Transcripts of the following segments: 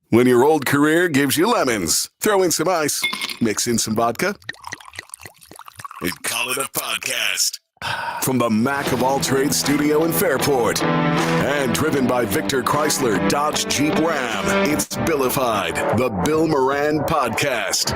When your old career gives you lemons, throw in some ice, mix in some vodka, and call it a podcast. From the Mac of All Trades studio in Fairport, and driven by Victor Chrysler Dodge Jeep Ram, it's Billified, the Bill Moran Podcast.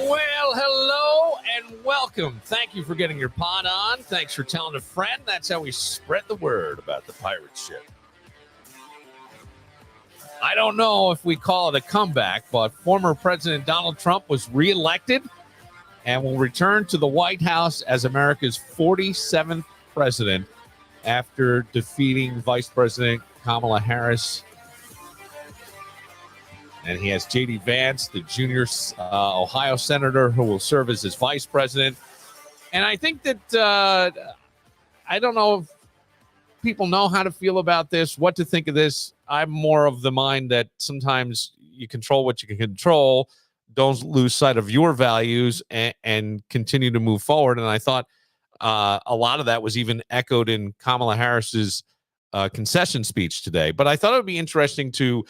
Well, hello and welcome. Thank you for getting your pod on. Thanks for telling a friend. That's how we spread the word about the pirate ship. I don't know if we call it a comeback, but former President Donald Trump was reelected and will return to the White House as America's 47th president after defeating Vice President Kamala Harris. And he has J.D. Vance, the junior Ohio senator, who will serve as his vice president. And I think that I don't know if people know how to feel about this, what to think of this. I'm more of the mind that sometimes you control what you can control. Don't lose sight of your values and continue to move forward. And I thought a lot of that was even echoed in Kamala Harris's concession speech today. But I thought it would be interesting to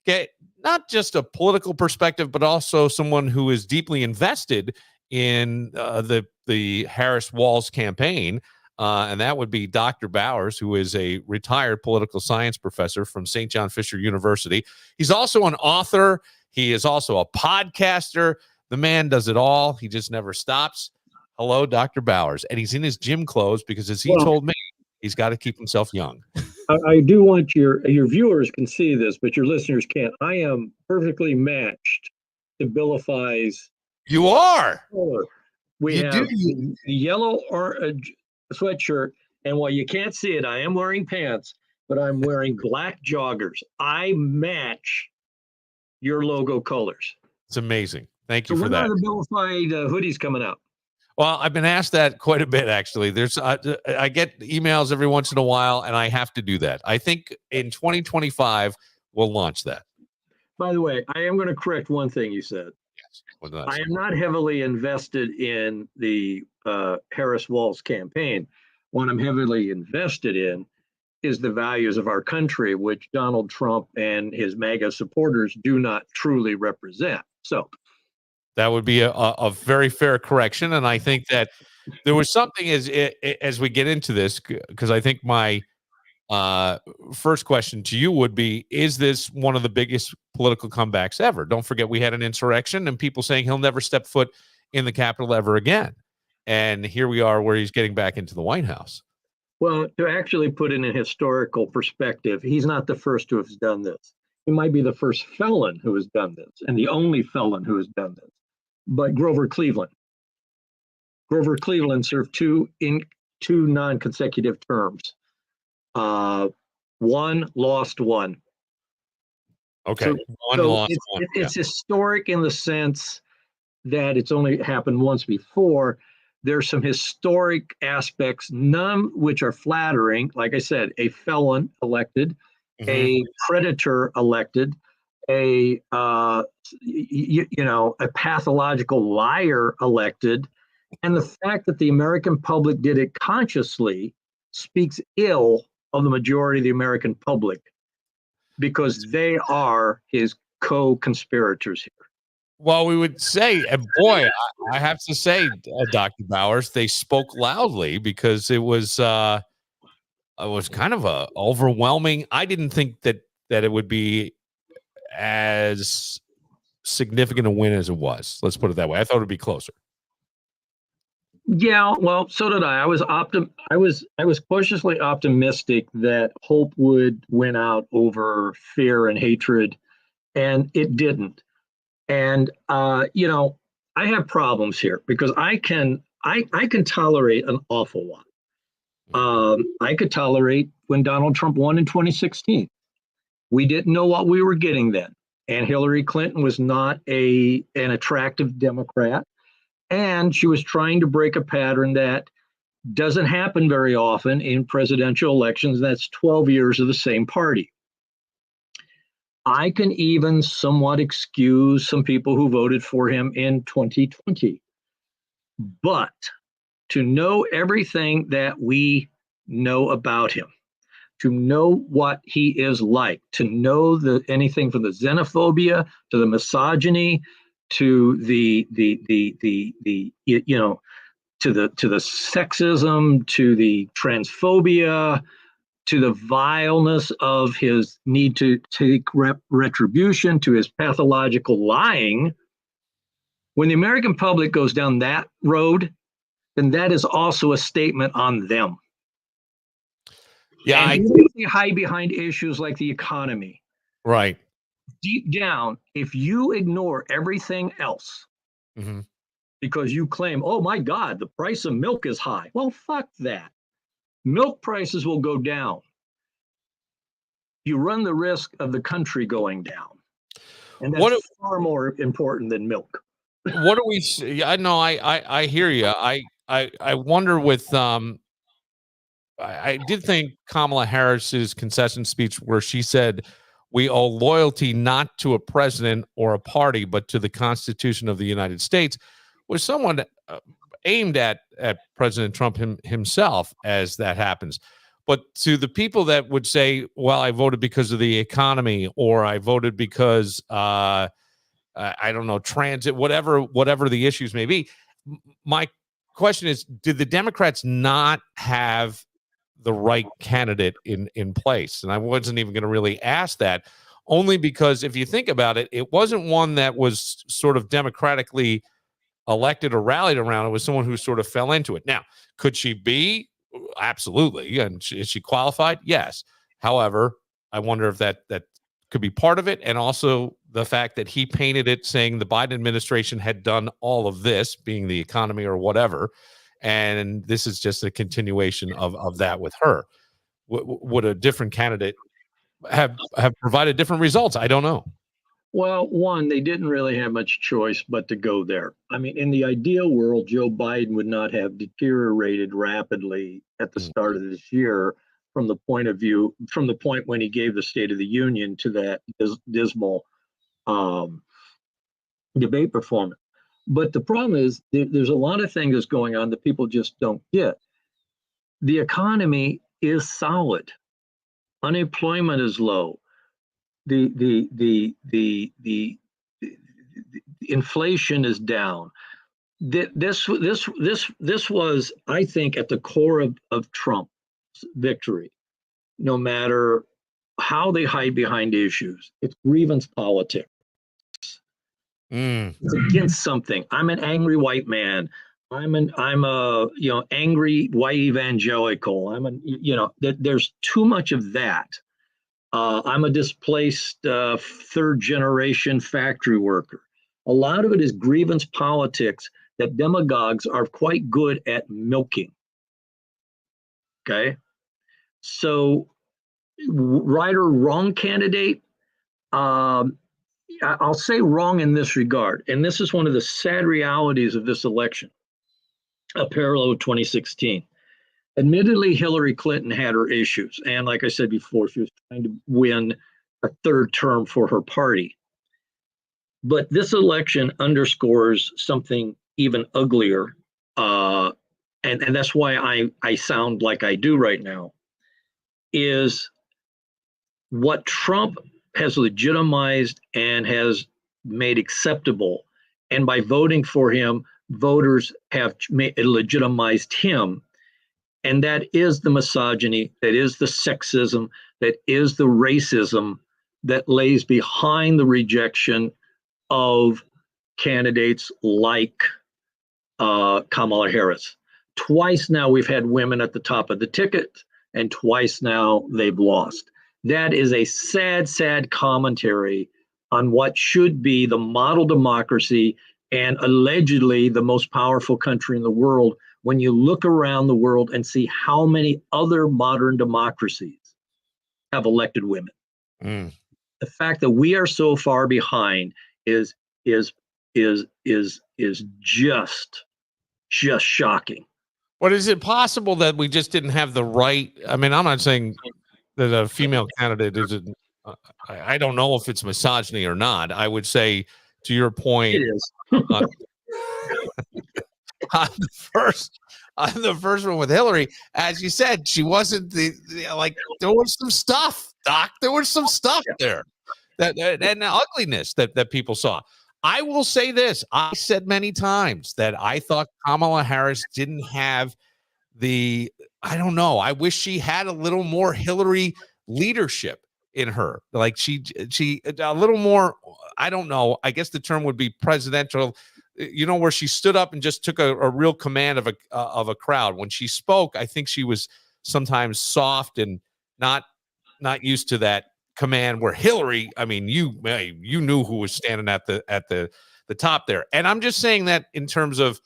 get not just a political perspective, but also someone who is deeply invested in the Harris-Walz campaign. And that would be Dr. Bowers, who is a retired political science professor from St. John Fisher University. He's also an author. He is also a podcaster. The man does it all. He just never stops. Hello, Dr. Bowers. And he's in his gym clothes because, as he told me, he's got to keep himself young. I do want your viewers can see this, but your listeners can't. I am perfectly matched to Billify's. You are. Color. We have the yellow or sweatshirt, and while you can't see it, I am wearing pants, but I'm wearing black joggers. I match your logo colors. It's amazing. Thank you for that. When are the Billify hoodies coming out? Well, I've been asked that quite a bit, actually. There's I get emails every once in a while, and I have to do that. I think in 2025, we'll launch that. By the way, I am going to correct one thing you said. Yes. I am not heavily invested in the Harris-Walz campaign. What I'm heavily invested in is the values of our country, which Donald Trump and his MAGA supporters do not truly represent. So that would be a very fair correction. And I think that there was something as we get into this, because I think my first question to you would be, is this one of the biggest political comebacks ever? Don't forget, we had an insurrection and people saying he'll never step foot in the Capitol ever again. And here we are where he's getting back into the White House. Well, to actually put it in a historical perspective, he's not the first to have done this. He might be the first felon who has done this and the only felon who has done this. But Grover Cleveland served two non-consecutive terms. One lost one. Okay. So, Lost one. It's historic in the sense that it's only happened once before. There's some historic aspects, none which are flattering. Like I said, a felon elected, a predator elected, a pathological liar elected, and the fact that the American public did it consciously speaks ill of the majority of the American public, because they are his co-conspirators here. Well, we would say, and boy, I have to say, Dr. Bowers, they spoke loudly, because it was kind of a overwhelming. I didn't think that it would be as significant a win as it was. Let's put it that way. I thought it would be closer. Yeah, well, so did I. I was cautiously optimistic that hope would win out over fear and hatred, and it didn't. And I have problems here because I can tolerate an awful lot. I could tolerate when Donald Trump won in 2016. We didn't know what we were getting then, and Hillary Clinton was not an attractive Democrat. And she was trying to break a pattern that doesn't happen very often in presidential elections. That's 12 years of the same party. I can even somewhat excuse some people who voted for him in 2020. But to know everything that we know about him, to know what he is like, to know anything from the xenophobia to the misogyny to the to the sexism, to the transphobia, to the vileness of his need to take retribution, to his pathological lying. When the American public goes down that road, then that is also a statement on them. Yeah, and they hide behind issues like the economy. Right. Deep down, if you ignore everything else, mm-hmm. because you claim, oh my God, the price of milk is high. Well, fuck that. Milk prices will go down. You run the risk of the country going down. And that's far more important than milk. What do we see? I know I hear you. I wonder with I did think Kamala Harris's concession speech where she said we owe loyalty not to a president or a party, but to the Constitution of the United States was somewhat aimed at President Trump himself as that happens. But to the people that would say, well, I voted because of the economy, or I voted because I don't know, transit, whatever the issues may be. My question is, did the Democrats not have the right candidate in place? And I wasn't even going to really ask that, only because if you think about it, it wasn't one that was sort of democratically elected or rallied around. It was someone who sort of fell into it. Now, could she be? Absolutely. And is she qualified? Yes. However, I wonder if that could be part of it. And also the fact that he painted it saying the Biden administration had done all of this, being the economy or whatever. And this is just a continuation of that with her. Would a different candidate have provided different results? I don't know. Well, one, they didn't really have much choice but to go there. I mean, in the ideal world, Joe Biden would not have deteriorated rapidly at the start of this year from the point when he gave the State of the Union to that dismal debate performance. But the problem is there's a lot of things that's going on that people just don't get. The economy is solid. Unemployment is low. The inflation is down. This was, I think, at the core of Trump's victory. No matter how they hide behind issues, it's grievance politics. It's against something. I'm an angry white man. I'm a angry white evangelical. There's too much of that. I'm a displaced third generation factory worker. A lot of it is grievance politics that demagogues are quite good at milking. Okay. So right or wrong candidate, I'll say wrong in this regard. And this is one of the sad realities of this election, a parallel with 2016. Admittedly, Hillary Clinton had her issues. And like I said before, she was trying to win a third term for her party. But this election underscores something even uglier. And that's why I sound like I do right now, is what Trump has legitimized and has made acceptable. And by voting for him, voters have legitimized him. And that is the misogyny, that is the sexism, that is the racism that lays behind the rejection of candidates like Kamala Harris. Twice now we've had women at the top of the ticket, and twice now they've lost. That is a sad, sad commentary on what should be the model democracy and allegedly the most powerful country in the world, when you look around the world and see how many other modern democracies have elected women. The fact that we are so far behind is just shocking. But is it possible that we just didn't have the right? I mean, I'm not saying that a female candidate isn't I don't know if it's misogyny or not. I would say, to your point, It is. on, on the first one with Hillary, as you said, she wasn't like there was some stuff, Doc. There was some stuff there that and the ugliness that people saw. I will say this: I said many times that I thought Kamala Harris didn't have I don't know. I wish she had a little more Hillary leadership in her. Like she a little more. I don't know. I guess the term would be presidential. Where she stood up and just took a real command of a crowd. When she spoke, I think she was sometimes soft and not used to that command. Where Hillary, I mean, you knew who was standing at the top there. And I'm just saying that in terms of,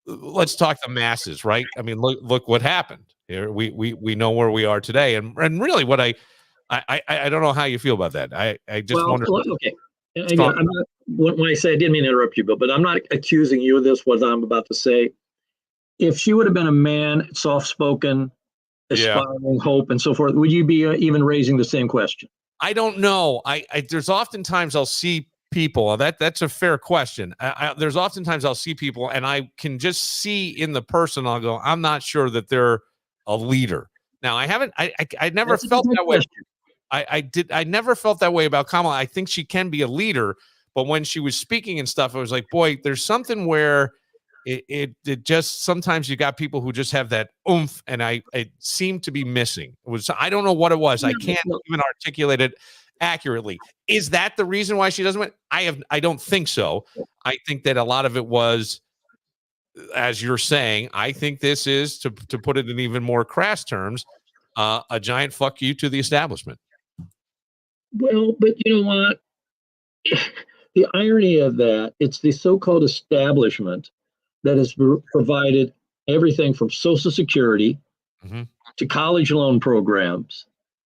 let's talk the masses, right? I mean, look what happened here. We know where we are today, and really, what I don't know how you feel about that. I just wonder. Okay. Again, I'm not, when I say, I didn't mean to interrupt you, but I'm not accusing you of this, what I'm about to say. If she would have been a man, soft-spoken, aspiring, hope, and so forth, would you be even raising the same question? I don't know. There's oftentimes I'll see people, that's a fair question. There's oftentimes I'll see people and I can just see in the person, I'll go, I'm not sure that they're a leader. Now, I never felt that way. I never felt that way about Kamala. I think she can be a leader, but when she was speaking and stuff, I was like, boy, there's something where it just, sometimes you got people who just have that oomph, and it seemed to be missing. I don't know what it was. I can't even articulate it accurately. Is that the reason why she doesn't win? I don't think so. I think that a lot of it was, as you're saying, I think this is, to put it in even more crass terms, a giant fuck you to the establishment. Well, but you know what? The irony of that, it's the so-called establishment that has provided everything from Social Security to college loan programs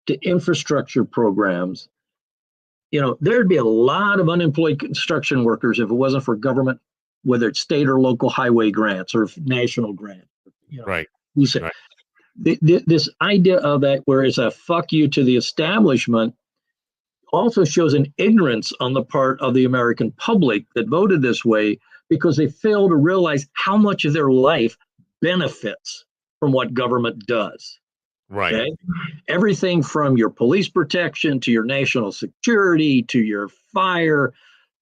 to infrastructure programs. There'd be a lot of unemployed construction workers if it wasn't for government, whether it's state or local highway grants or national grants. Right. You say this idea of that, where it's a fuck you to the establishment, also shows an ignorance on the part of the American public that voted this way, because they fail to realize how much of their life benefits from what government does. Right. Okay? Everything from your police protection to your national security to your fire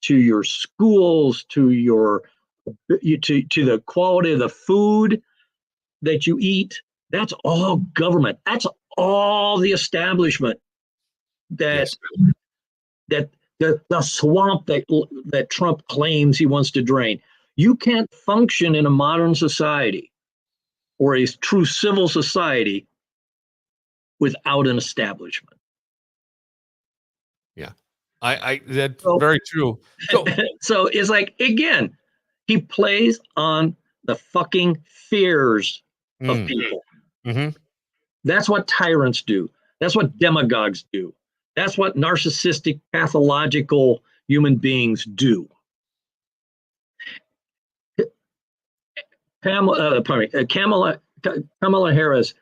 to your schools to to the quality of the food that you eat. That's all government. That's all the establishment. That the swamp that Trump claims he wants to drain. You can't function in a modern society or a true civil society without an establishment. Yeah, that's very true. So it's like, again, he plays on the fucking fears of people. That's what tyrants do. That's what demagogues do. That's what narcissistic, pathological human beings do. Kamala Harris,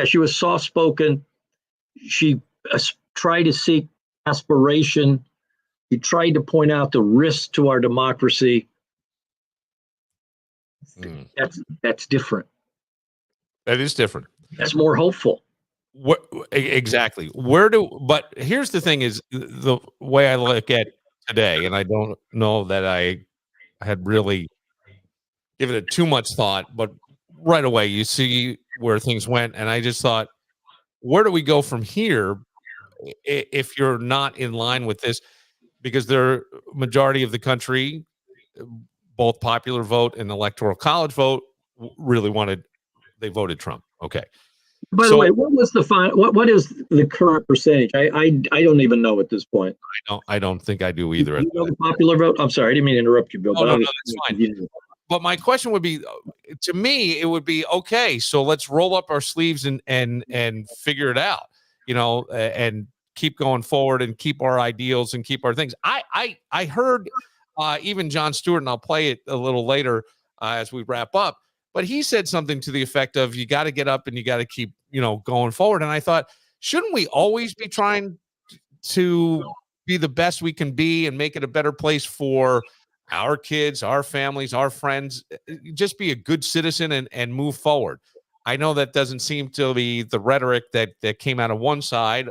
she was soft-spoken. She tried to seek aspiration. She tried to point out the risks to our democracy. That's different. That is different. That's more hopeful. Exactly. But here's the thing: is the way I look at today, and I don't know that I had really given it too much thought, but right away you see where things went, and I just thought, where do we go from here if you're not in line with this? Because the majority of the country, both popular vote and electoral college vote, really they voted Trump. Okay. By the way, what was the what is the current percentage? I don't even know at this point. I don't think I do either. You know the popular vote? I'm sorry, I didn't mean to interrupt you, Bill. No, that's fine. But my question would be, to me, it would be, okay, so let's roll up our sleeves and figure it out, and keep going forward and keep our ideals and keep our things. I heard even Jon Stewart, and I'll play it a little later as we wrap up. But he said something to the effect of, you got to get up and you got to keep, going forward. And I thought, shouldn't we always be trying to be the best we can be and make it a better place for our kids, our families, our friends. Just be a good citizen and move forward. I know that doesn't seem to be the rhetoric that came out of one side,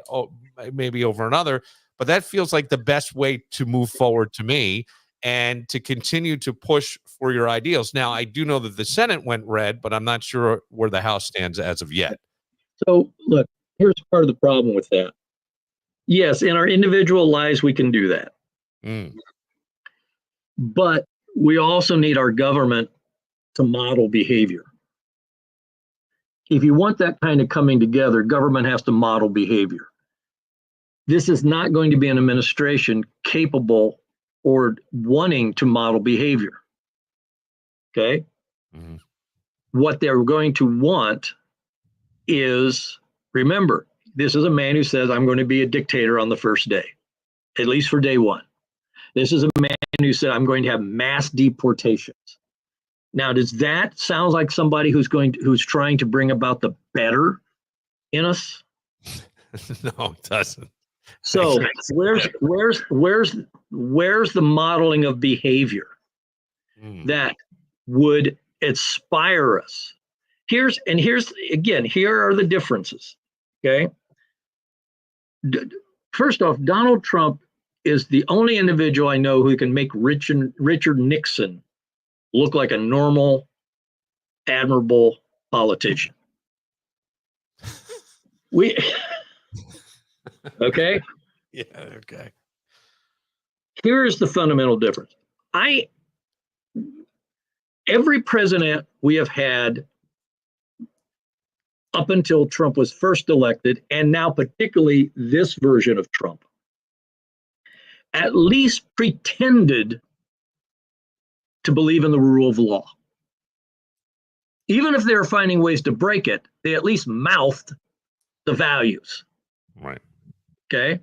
maybe over another, but that feels like the best way to move forward to me and to continue to push for your ideals. Now, I do know that the Senate went red, but I'm not sure where the House stands as of yet. So, look, here's part of the problem with that. Yes, in our individual lives, we can do that. But we also need our government to model behavior. If you want that kind of coming together, government has to model behavior. This is not going to be an administration capable or wanting to model behavior. Okay? Mm-hmm. What they're going to want is, remember, this is a man who says, I'm going to be a dictator on the first day, at least for day one. This is a man who said, I'm going to have mass deportations. Now, does that sound like somebody who's trying to bring about the better in us? No, it doesn't. So where's the modeling of behavior that would inspire us? Here's again, here are the differences. Okay. First off, Donald Trump is the only individual I know who can make Richard Nixon look like a normal, admirable politician. Okay? Yeah, okay. Here is the fundamental difference. Every president we have had up until Trump was first elected, and now particularly this version of Trump, at least pretended to believe in the rule of law. Even if they were finding ways to break it, they at least mouthed the values. Right. Okay?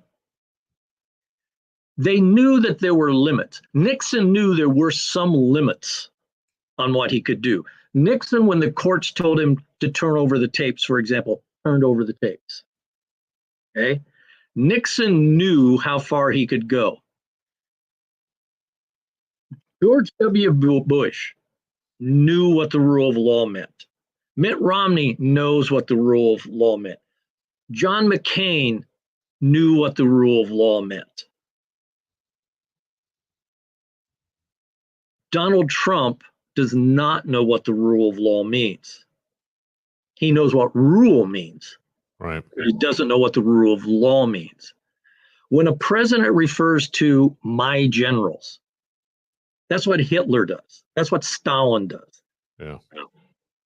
They knew that there were limits. Nixon knew there were some limits on what he could do. Nixon, when the courts told him to turn over the tapes, for example, turned over the tapes. Okay? Nixon knew how far he could go. George W. Bush knew what the rule of law meant. Mitt Romney knows what the rule of law meant. John McCain knew what the rule of law meant. Donald Trump does not know what the rule of law means. He knows what rule means. Right. But he doesn't know what the rule of law means. When a president refers to my generals, that's what Hitler does. That's what Stalin does. Yeah.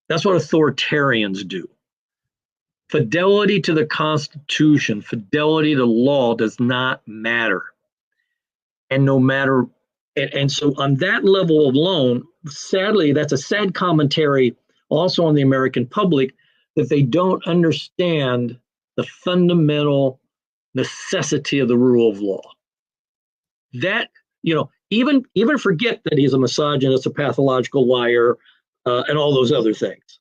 That's what authoritarians do. Fidelity to the Constitution, fidelity to law does not matter. And no matter, and so on that level alone, sadly, that's a sad commentary also on the American public that they don't understand the fundamental necessity of the rule of law. That, even forget that he's a misogynist, a pathological liar, and all those other things.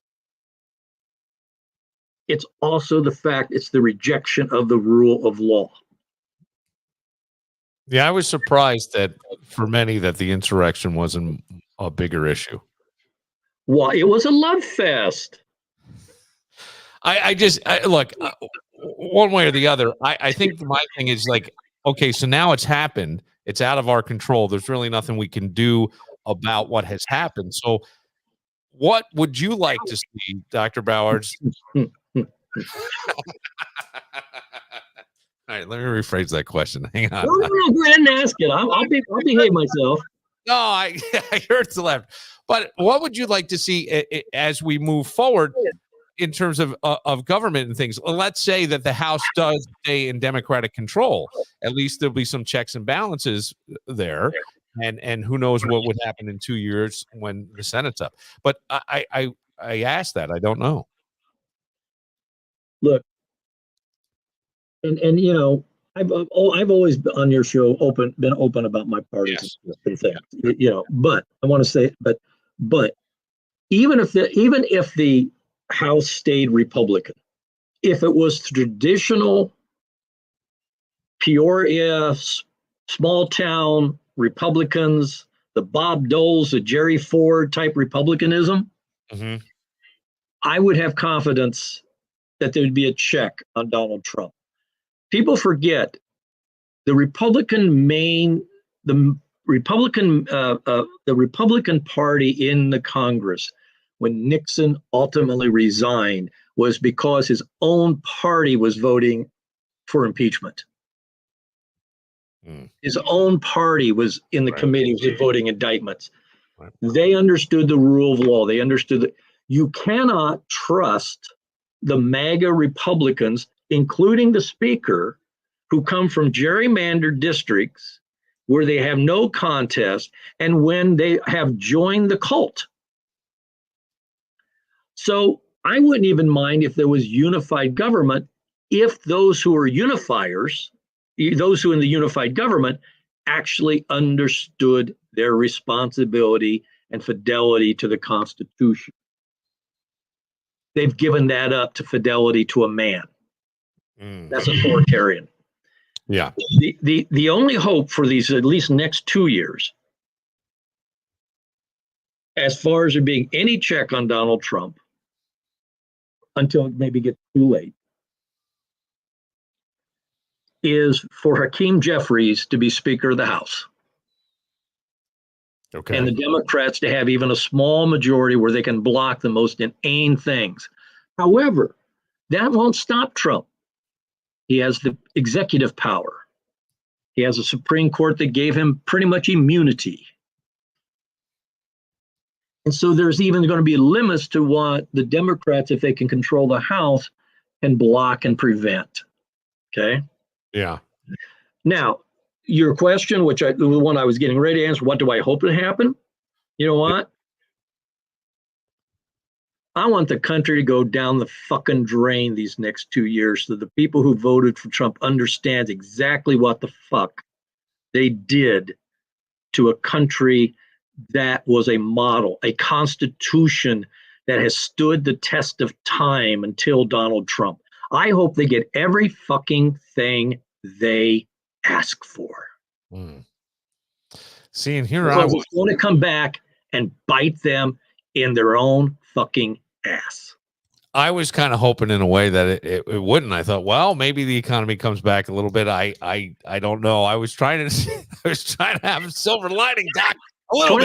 It's also the fact it's the rejection of the rule of law. Yeah, I was surprised that for many that the insurrection wasn't a bigger issue. Well, it was a love fest. Look, one way or the other, I think my thing is like, okay, so now it's happened. It's out of our control. There's really nothing we can do about what has happened. So what would you like to see, Dr. Bowers? All right, let me rephrase that question. Hang on. No, go ahead and ask it. I'll behave myself. No, I heard the left. But what would you like to see as we move forward in terms of government and things? Well, let's say that the House does stay in Democratic control. At least there'll be some checks and balances there. And who knows what would happen in 2 years when the Senate's up. But I asked that. I don't know. Look, and I've always been on your show been open about my parties and things, but I want to say, but even if the House stayed Republican, if it was traditional Peoria, small town Republicans, the Bob Doles, the Jerry Ford type Republicanism, Mm-hmm. I would have confidence that there'd be a check on Donald Trump. People forget the Republican Republican Party in the Congress, when Nixon ultimately resigned, was because his own party was voting for impeachment. His own party was in the committee, was voting indictments. Right. They understood the rule of law. They understood that you cannot trust the MAGA Republicans, including the speaker, who come from gerrymandered districts where they have no contest and when they have joined the cult. So I wouldn't even mind if there was unified government if those who are unifiers, those who in the unified government, actually understood their responsibility and fidelity to the Constitution. They've given that up to fidelity to a man. That's authoritarian. Yeah. The only hope for these at least next 2 years, as far as there being any check on Donald Trump, until it maybe gets too late, is for Hakeem Jeffries to be Speaker of the House. Okay. And the Democrats to have even a small majority where they can block the most inane things. However, that won't stop Trump. He has the executive power. He has a Supreme Court that gave him pretty much immunity. And so there's even going to be limits to what the Democrats, if they can control the House, can block and prevent. Okay? Yeah. Now, your question, the one I was getting ready to answer, what do I hope to happen? You know what? I want the country to go down the fucking drain these next 2 years so the people who voted for Trump understand exactly what the fuck they did to a country that was a model, a constitution that has stood the test of time until Donald Trump. I hope they get every fucking thing they ask for. See, and here because it's going to come back and bite them in their own fucking ass. I was kind of hoping in a way that it wouldn't. I thought, well, maybe the economy comes back a little bit. I don't know. I was trying to have a silver lining, Doc, a little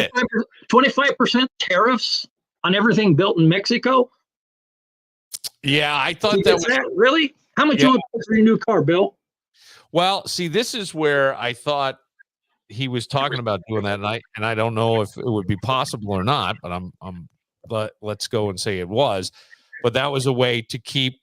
25% tariffs on everything built in Mexico. Yeah, I thought that was really. How much you pay for your new car, Bill? Well, see, this is where I thought he was talking about doing that, and I don't know if it would be possible or not, but let's go and say it was. But that was a way to keep,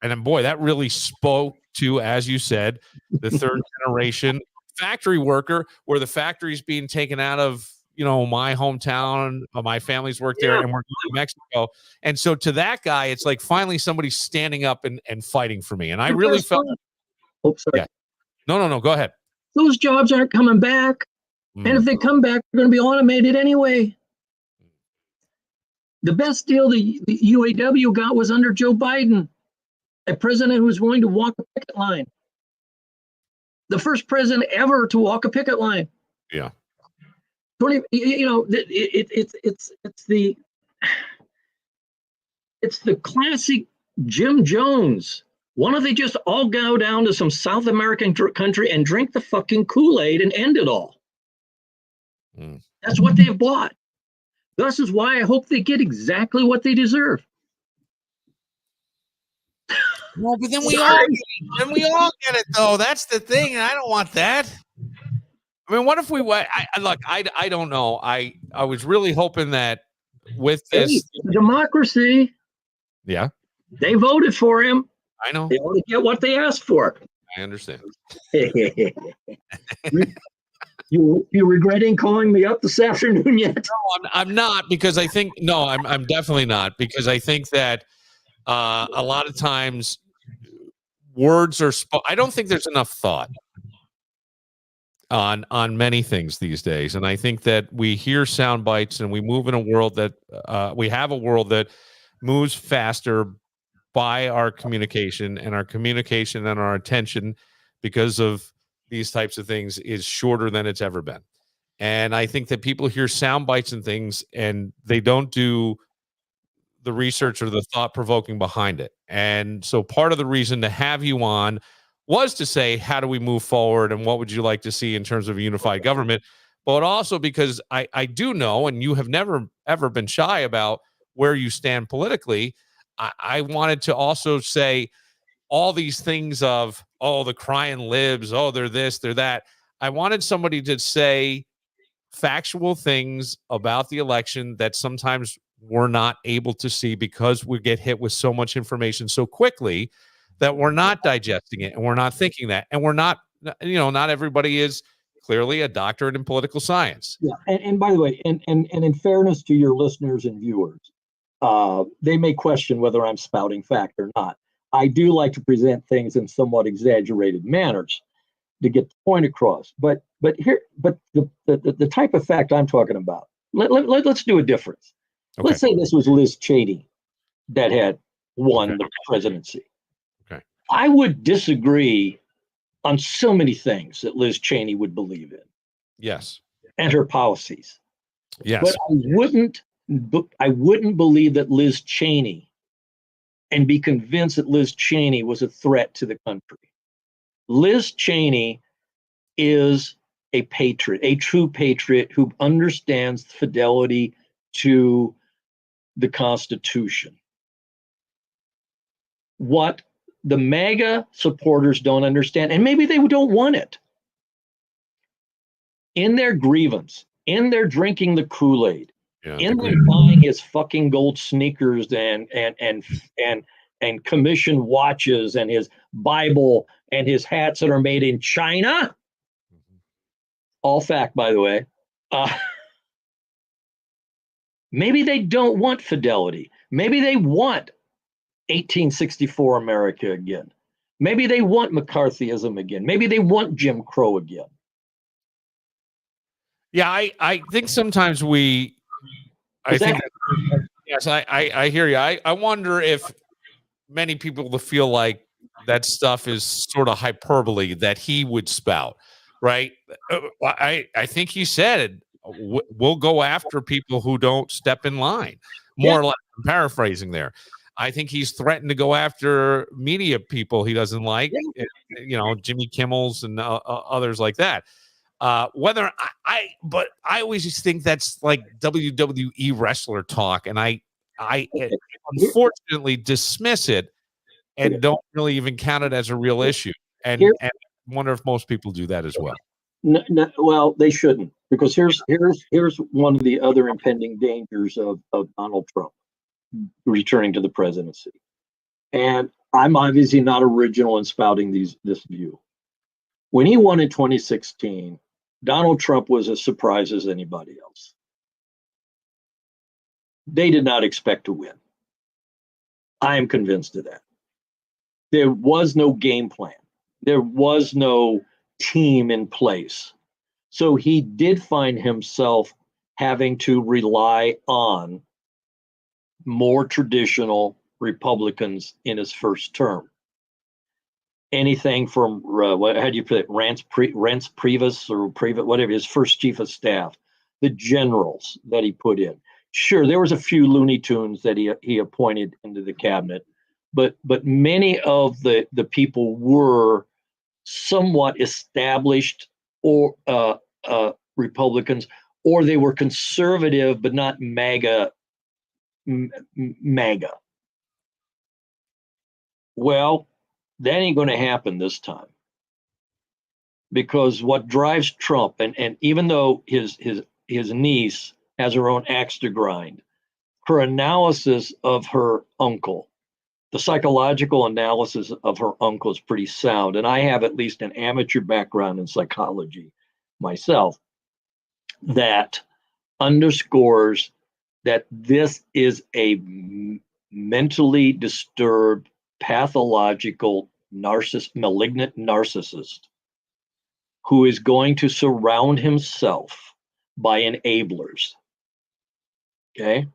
and then boy, that really spoke to, as you said, the third generation factory worker, where the factory's being taken out of, my hometown, my family's worked there, and we're going to Mexico. And so to that guy, it's like finally somebody's standing up and fighting for me. And I really felt. Oh, sorry. Yeah. No. Go ahead. Those jobs aren't coming back. And if they come back, they're going to be automated anyway. The best deal the UAW got was under Joe Biden, a president who was willing to walk a picket line. The first president ever to walk a picket line. Yeah. It's the classic Jim Jones. Why don't they just all go down to some South American country and drink the fucking Kool-Aid and end it all? That's what they've bought. This is why I hope they get exactly what they deserve. Well, but then we all get it though. That's the thing, and I don't want that. I mean, what if we? I don't know. I was really hoping that with this democracy, they voted for him. I know they want to get what they asked for. I understand. You regretting calling me up this afternoon yet? No, I'm not, because I think I'm definitely not, because I think that a lot of times words are I don't think there's enough thought on many things these days, and I think that we hear sound bites and we move in a world that we have a world that moves faster by our communication and our attention because of these types of things is shorter than it's ever been. And I think that people hear sound bites and things and they don't do the research or the thought provoking behind it. And so part of the reason to have you on was to say, how do we move forward and what would you like to see in terms of a unified government? But also because I do know, and you have never, ever been shy about where you stand politically. I wanted to also say all these things of, oh, the crying libs, oh, they're this, they're that. I wanted somebody to say factual things about the election that sometimes we're not able to see because we get hit with so much information so quickly that we're not digesting it and we're not thinking that. And we're not, not everybody is clearly a doctorate in political science. Yeah, and by the way, and in fairness to your listeners and viewers, they may question whether I'm spouting fact or not. I do like to present things in somewhat exaggerated manners to get the point across. But the type of fact I'm talking about, let's do a difference. Okay. Let's say this was Liz Cheney that had won the presidency. Okay. I would disagree on so many things that Liz Cheney would believe in. Yes. And her policies. Yes. But I wouldn't believe that Liz Cheney and be convinced that Liz Cheney was a threat to the country. Liz Cheney is a patriot, a true patriot who understands fidelity to the Constitution. What the MAGA supporters don't understand, and maybe they don't want it, in their grievance, in their drinking the Kool-Aid, in their buying his fucking gold sneakers and commission watches and his Bible and his hats that are made in China, all fact, by the way, maybe they don't want fidelity. Maybe they want 1864 America again. Maybe they want McCarthyism again. Maybe they want Jim Crow again. Yeah, I think sometimes yes, I hear you. I wonder if many people feel like that stuff is sort of hyperbole that he would spout, right? I think he said we'll go after people who don't step in line. More or less, I'm paraphrasing there. I think he's threatened to go after media people he doesn't like, Jimmy Kimmel's and others like that. But I always just think that's like WWE wrestler talk, and I unfortunately dismiss it and don't really even count it as a real issue. And wonder if most people do that as well. No, well, they shouldn't, because here's one of the other impending dangers of Donald Trump returning to the presidency. And I'm obviously not original in spouting this view. When he won in 2016, Donald Trump was as surprised as anybody else. They did not expect to win. I am convinced of that. There was no game plan. There was no team in place. So he did find himself having to rely on more traditional Republicans in his first term. Anything from how do you put it, Reince Priebus or Priebus, whatever, his first chief of staff, the generals that he put in. Sure, there was a few Looney Tunes that he appointed into the cabinet, but many of the people were somewhat established or Republicans, or they were conservative but not MAGA. Well, that ain't going to happen this time, because what drives Trump, and even though his niece has her own axe to grind, her analysis of her uncle, the psychological analysis of her uncle, is pretty sound. And I have at least an amateur background in psychology myself that underscores that this is a mentally disturbed, pathological, malignant narcissist who is going to surround himself by enablers. Okay?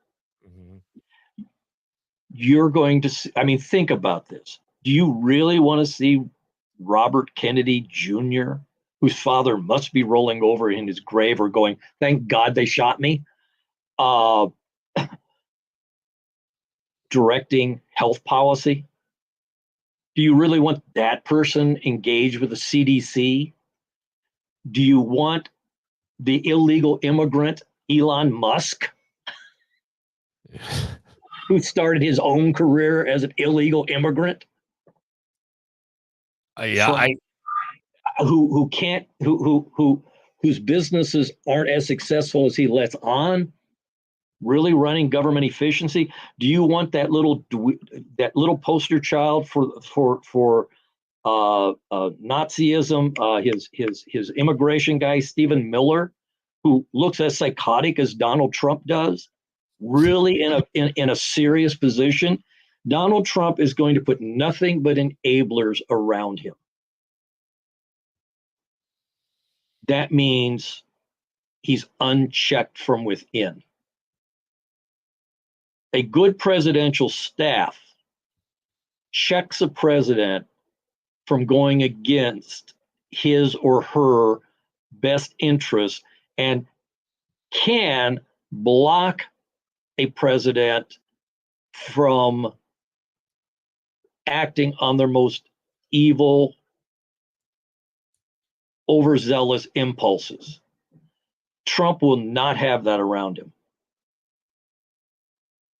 You're going to see, think about this. Do you really want to see Robert Kennedy Jr., whose father must be rolling over in his grave or going, thank God they shot me, directing health policy? Do you really want that person engaged with the CDC? Do you want the illegal immigrant Elon Musk, who started his own career as an illegal immigrant? Yeah, who can't whose businesses aren't as successful as he lets on, really running government efficiency? Do you want that little poster child for Nazism, his immigration guy Stephen Miller, who looks as psychotic as Donald Trump does, really in a serious position? Donald Trump is going to put nothing but enablers around him. That means he's unchecked from within. A good presidential staff checks a president from going against his or her best interest and can block a president from acting on their most evil, overzealous impulses. Trump will not have that around him.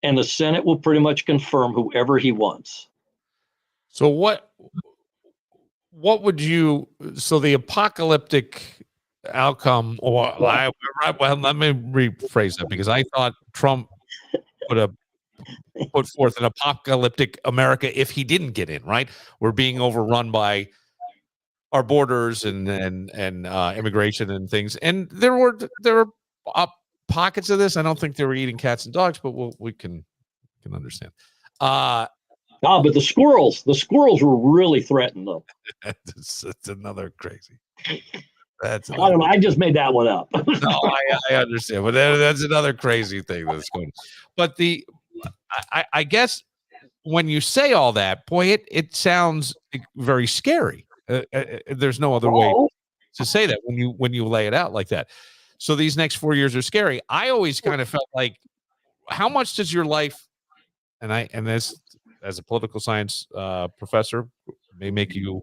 And the Senate will pretty much confirm whoever he wants. So what would you, so the apocalyptic outcome, or well, let me rephrase that, because I thought Trump would have put forth an apocalyptic America if he didn't get in, right? We're being overrun by our borders and immigration and things. And there were pockets of this. I don't think they were eating cats and dogs, but we can understand. But the squirrels were really threatened, though. That's another crazy. I don't know. I just made that one up. No, I understand, but that's another crazy thing that's going. But I guess when you say all that, boy, it sounds very scary. There's no other way to say that when you lay it out like that. So these next 4 years are scary. I always kind of felt like, how much does your life, and this, as a political science professor, may make you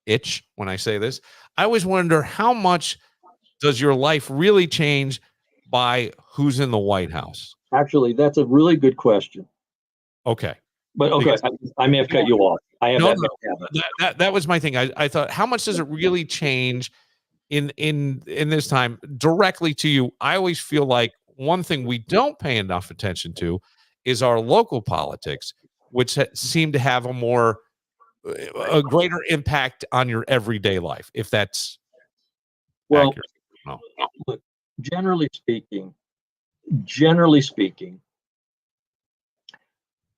itch when I say this, I always wonder, how much does your life really change by who's in the White House? Actually, that's a really good question. Okay. But okay, I may have cut you off. I have that was my thing. I thought, how much does it really change in this time directly to you? I always feel like one thing we don't pay enough attention to is our local politics, which seem to have a greater impact on your everyday life, if that's accurate. No. Look, generally speaking,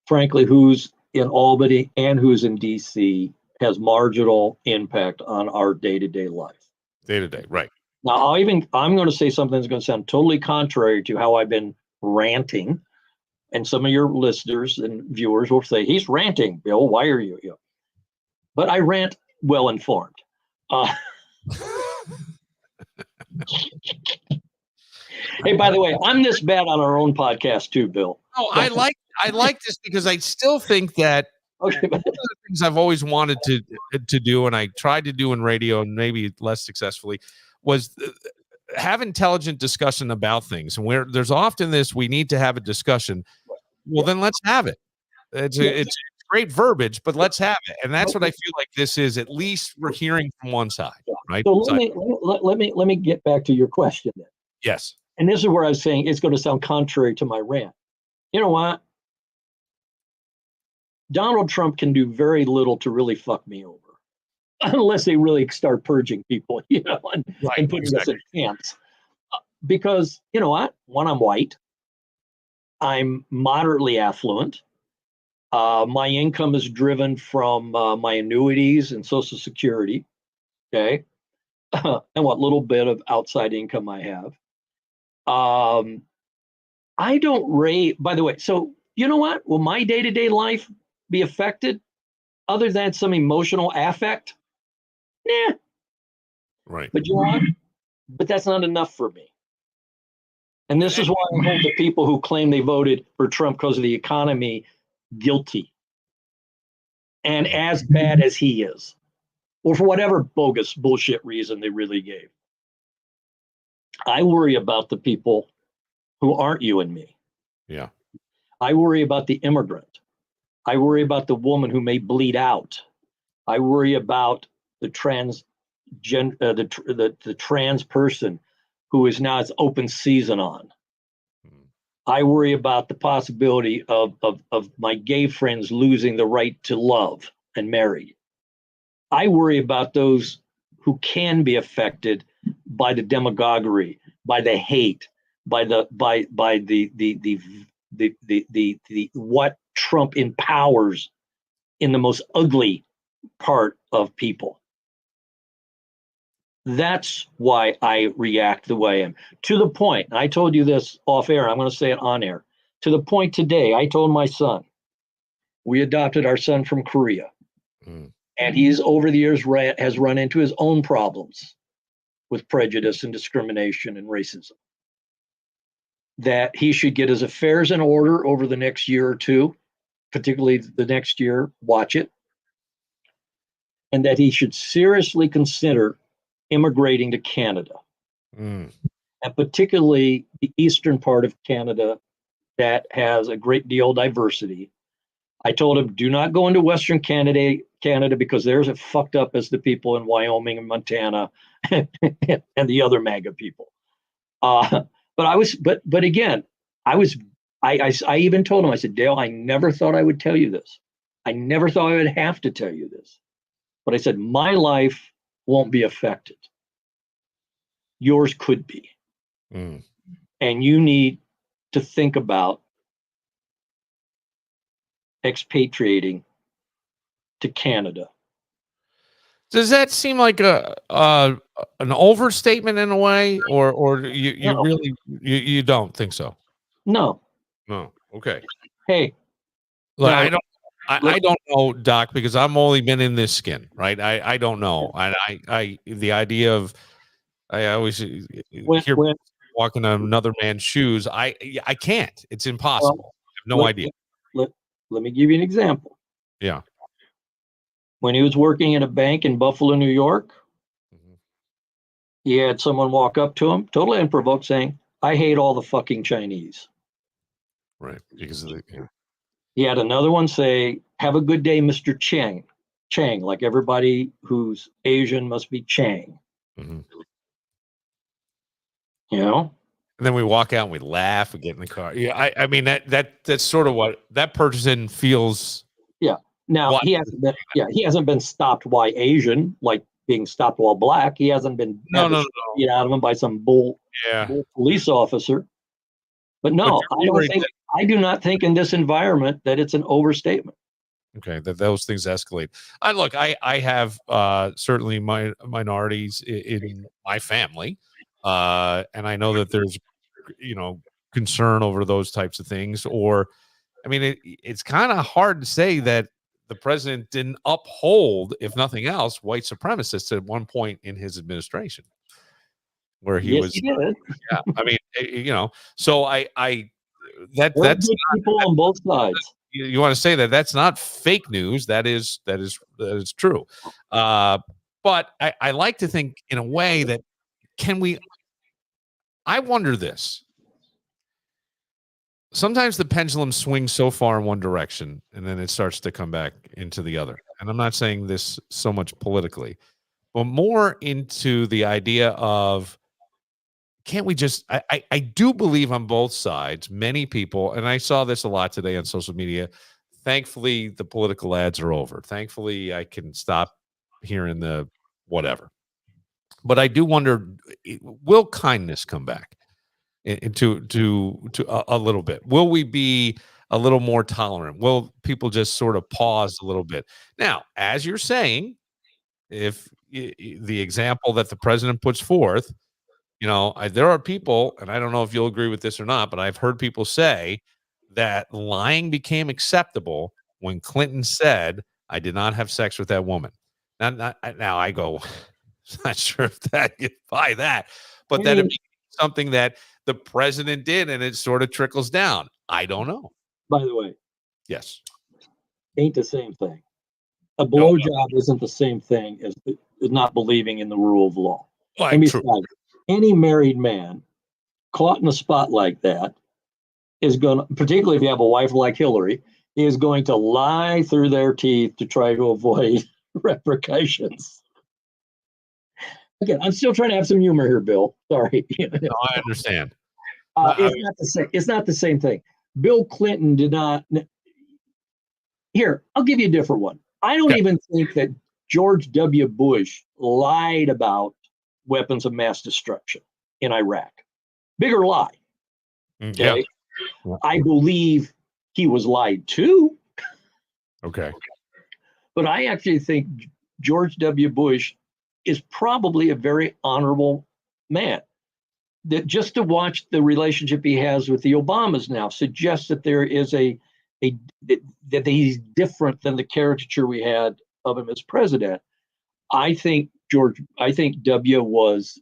frankly, who's in Albany and who's in DC has marginal impact on our day-to-day life. Day-to-day, right. Now, I'm going to say something that's going to sound totally contrary to how I've been ranting, and some of your listeners and viewers will say, he's ranting, Bill, why are you? But I rant well informed. Hey, by the way, I'm this bad on our own podcast too, Bill. Oh, I like this because I still think that one of the things I've always wanted to do, and I tried to do in radio, and maybe less successfully, was have intelligent discussion about things. And where there's often this, we need to have a discussion. Well, then let's have it. It's great verbiage, but let's have it. And that's what I feel like this is. At least we're hearing from one side, right? So let me get back to your question then. Yes. And this is where I was saying it's going to sound contrary to my rant. You know what? Donald Trump can do very little to really fuck me over, unless they really start purging people, and putting us in camps. Because, you know what? One, I'm white. I'm moderately affluent. My income is driven from my annuities and Social Security. Okay. And what little bit of outside income I have. I don't rate, by the way, so you know what? Will my day-to-day life be affected other than some emotional affect? Nah. Right. But you know what? But that's not enough for me. And this is why I hold the people who claim they voted for Trump because of the economy guilty. And as bad as he is, or for whatever bogus bullshit reason they really gave. I worry about the people who aren't you and me. Yeah. I worry about the immigrant. I worry about the woman who may bleed out. I worry about the trans person who is now it's open season on. I worry about the possibility of my gay friends losing the right to love and marry. I worry about those who can be affected by the demagoguery, by the hate, by the what Trump empowers in the most ugly part of people. That's why I react the way I am. To the point, and I told you this off air, I'm going to say it on air. To the point today, I told my son, we adopted our son from Korea. And he's over the years has run into his own problems with prejudice and discrimination and racism. That he should get his affairs in order over the next year or two, particularly the next year, watch it. And that he should seriously consider immigrating to Canada, and particularly the eastern part of Canada that has a great deal of diversity. I told him, do not go into Western Canada because there's as fucked up as the people in Wyoming and Montana and the other MAGA people. But again, I even told him, I said, Dale, I never thought I would tell you this. I never thought I would have to tell you this. But I said, my life won't be affected. Yours could be. And you need to think about expatriating to Canada. Does that seem like an overstatement in a way, or you No. really you don't think so? No. Okay. Hey, Look, now, I don't know, Doc, because I've only been in this skin, right? I don't know. I the idea of I always hear walking on another man's shoes. I can't. It's impossible. I have no idea. Let me give you an example. Yeah. When he was working in a bank in Buffalo, New York, he had someone walk up to him, totally unprovoked, saying, I hate all the fucking Chinese. Right. Because of the, He had another one say, have a good day, Mr. Chang. Chang, like everybody who's Asian must be Chang. You know? And then we walk out and we laugh, we get in the car. Yeah, I mean that's sort of what that person feels. Yeah. Now he hasn't been stopped why Asian, like being stopped while black. He hasn't been get out of him by some bull police officer. But no, I do not think in this environment that it's an overstatement. Okay, that those things escalate. I have certainly my minorities in my family, and I know that there's concern over those types of things. Or, I mean, it's kind of hard to say that the president didn't uphold, if nothing else, white supremacists at one point in his administration, where he was. He did. Yeah, I mean, so that's people on both sides. You want to say that's not fake news. That is true. But I like to think in a way that I wonder this. Sometimes the pendulum swings so far in one direction and then it starts to come back into the other. And I'm not saying this so much politically, but more into the idea of, can't we just, I do believe on both sides, many people, and I saw this a lot today on social media. Thankfully, the political ads are over. Thankfully, I can stop hearing the whatever. But I do wonder, will kindness come back into a little bit? Will we be a little more tolerant? Will people just sort of pause a little bit? Now, as you're saying, if the example that the president puts forth, there are people, and I don't know if you'll agree with this or not, but I've heard people say that lying became acceptable when Clinton said, I did not have sex with that woman. Now I go, not sure if that you buy that, but I then it mean- becomes something that the president did, and it sort of trickles down. I don't know. By the way, Yes. ain't the same thing. A blowjob isn't the same thing as not believing in the rule of law. Well, And true. besides, any married man caught in a spot like that is going to, particularly if you have a wife like Hillary, is going to lie through their teeth to try to avoid repercussions. Again, I'm still trying to have some humor here, Bill. Sorry. No, I understand. It's not the same. It's not the same thing. Bill Clinton did not. Here, I'll give you a different one. I don't even think that George W. Bush lied about weapons of mass destruction in Iraq. Bigger lie. Okay. Yeah. I believe he was lied to, Okay. but I actually think George W. Bush is probably a very honorable man. That just to watch the relationship he has with the Obamas now suggests that there is that he's different than the caricature we had of him as president. I think W was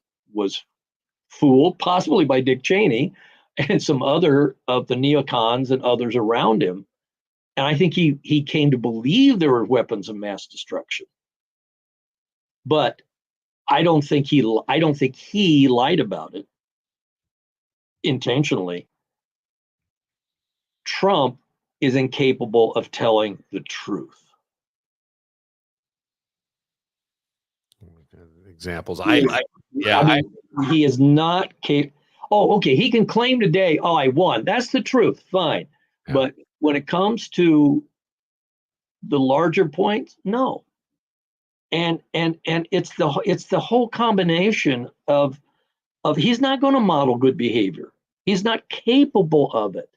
fooled, possibly by Dick Cheney and some other of the neocons and others around him. And I think he came to believe there were weapons of mass destruction. But I don't think he lied about it intentionally. Trump is incapable of telling the truth. Examples. He is not capable. Oh, okay. He can claim today, oh, I won. That's the truth. Fine. Yeah. But when it comes to the larger points, no. And it's the whole combination of he's not going to model good behavior. He's not capable of it.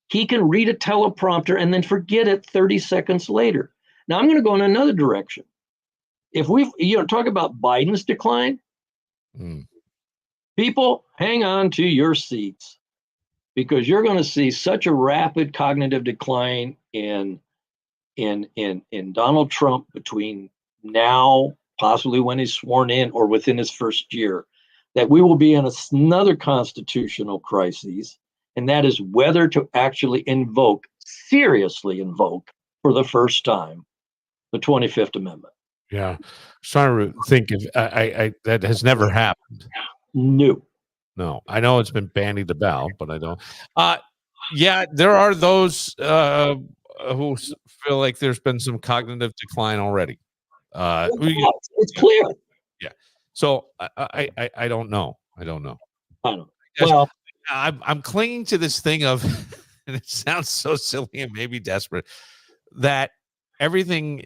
He can read a teleprompter and then forget it 30 seconds later. Now I'm going to go in another direction. If we talk about Biden's decline, people hang on to your seats because you're going to see such a rapid cognitive decline in Donald Trump between now, possibly when he's sworn in or within his first year, that we will be in another constitutional crisis, and that is whether to actually seriously invoke for the first time, the 25th Amendment. Yeah. I was trying to think if I that has never happened. No. No, I know it's been bandied about, but I don't. Yeah, there are those who feel like there's been some cognitive decline already. It's clear. Yeah. So I don't know. I don't know. I don't. Well, I'm clinging to this thing of, and it sounds so silly and maybe desperate, that everything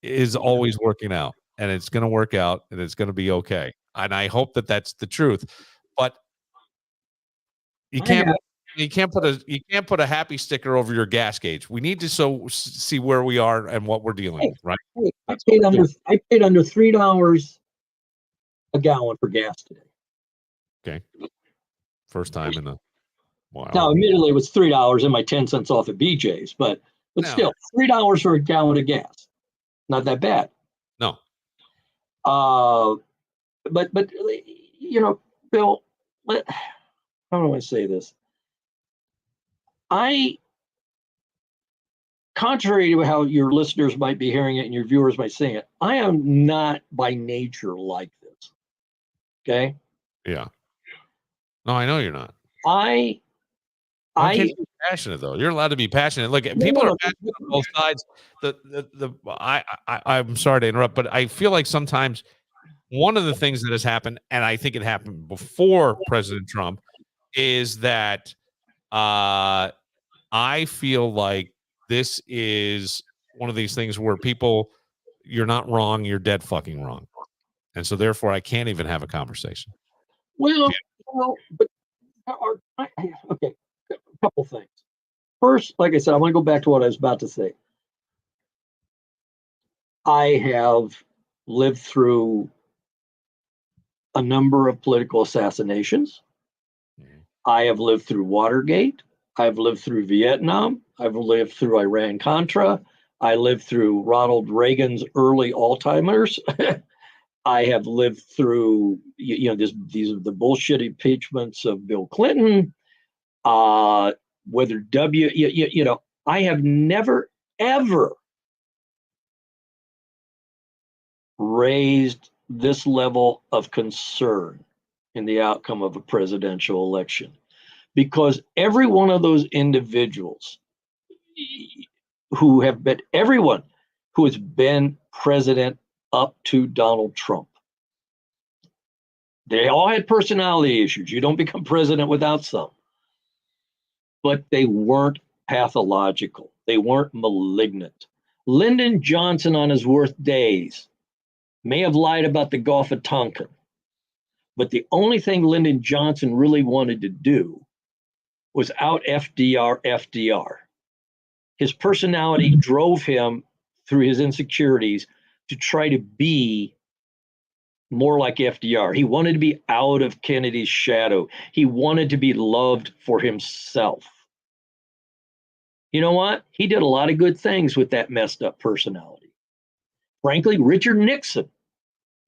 is always working out, and it's going to work out, and it's going to be okay. And I hope that that's the truth. But you can't put a happy sticker over your gas gauge. We need to see where we are and what we're dealing with, right? Hey, I paid under $3 a gallon for gas today. Okay. First time in a while. Now, admittedly, it was $3 and my 10 cents off at BJ's, but still, $3 for a gallon of gas. Not that bad. No. But Bill, how do I say this? Contrary to how your listeners might be hearing it and your viewers might say it, I am not by nature like this. Okay? Yeah. No, I know you're not. I can't be passionate though. You're allowed to be passionate. Look, people are passionate on both sides. I'm sorry to interrupt, but I feel like sometimes one of the things that has happened, and I think it happened before President Trump, is that I feel like this is one of these things where you're not wrong, you're dead fucking wrong. And so therefore I can't even have a conversation. Well, but okay, a couple things. First, like I said, I want to go back to what I was about to say. I have lived through a number of political assassinations. I have lived through Watergate. I've lived through Vietnam. I've lived through Iran-Contra. I lived through Ronald Reagan's early Alzheimer's. I have lived through, these are the bullshit impeachments of Bill Clinton. Whether I have never, ever raised this level of concern in the outcome of a presidential election, because every one of those individuals everyone who has been president up to Donald Trump, they all had personality issues. You don't become president without some. But they weren't pathological. They weren't malignant. Lyndon Johnson on his worst days may have lied about the Gulf of Tonkin, but the only thing Lyndon Johnson really wanted to do was out FDR. His personality drove him through his insecurities to try to be more like FDR. He wanted to be out of Kennedy's shadow. He wanted to be loved for himself. You know what? He did a lot of good things with that messed up personality. Frankly, Richard Nixon